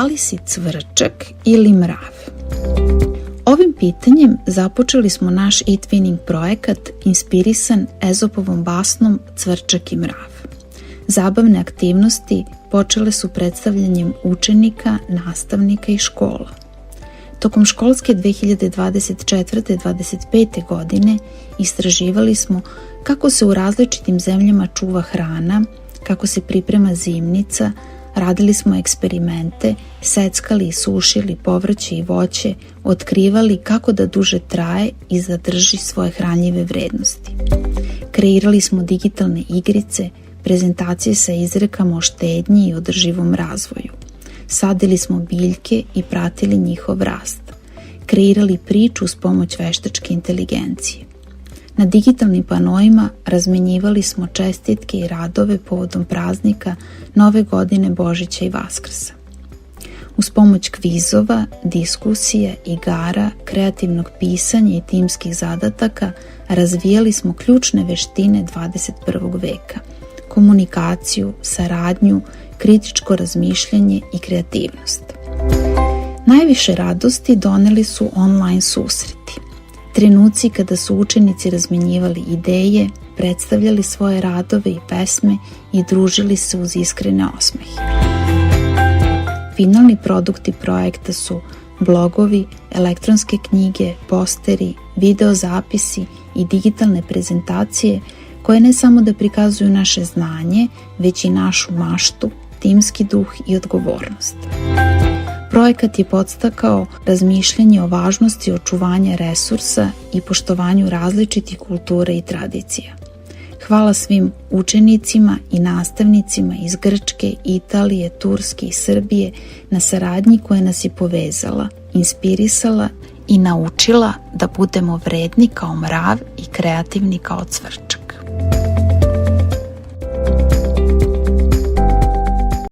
da li si cvrčak ili mrav? Ovim pitanjem započeli smo naš e-twinning projekat inspirisan Ezopovom basnom Cvrčak i mrav. Zabavne aktivnosti počele su predstavljanjem učenika, nastavnika i škola. Tokom školske 2024-2025. godine istraživali smo kako se u različitim zemljama čuva hrana, kako se priprema zimnica, radili smo eksperimente, seckali i sušili povrće i voće, otkrivali kako da duže traje i zadrži svoje hranljive vrednosti. Kreirali smo digitalne igrice, prezentacije sa izrekama o štednji i održivom razvoju. Sadili smo biljke i pratili njihov rast. Kreirali priču uz pomoć veštačke inteligencije. Na digitalnim panoima razmenjivali smo čestitke i radove povodom praznika, Nove godine, Božića i Vaskrsa. Uz pomoć kvizova, diskusija, igara, kreativnog pisanja i timskih zadataka razvijali smo ključne veštine 21. veka, komunikaciju, saradnju, kritičko razmišljanje i kreativnost. Najviše radosti doneli su online susreti. Trenuci kada su učenici razmenjivali ideje, predstavljali svoje radove i pesme i družili se uz iskrene osmehe. Finalni produkti projekta su blogovi, elektronske knjige, posteri, videozapisi i digitalne prezentacije koje ne samo da prikazuju naše znanje, već i našu maštu, timski duh i odgovornost. Projekat je podstakao razmišljanje o važnosti očuvanja resursa i poštovanju različitih kultura i tradicija. Hvala svim učenicima i nastavnicima iz Grčke, Italije, Turske i Srbije na saradnji koja nas je povezala, inspirisala i naučila da budemo vredni kao mrav i kreativni kao cvrčak.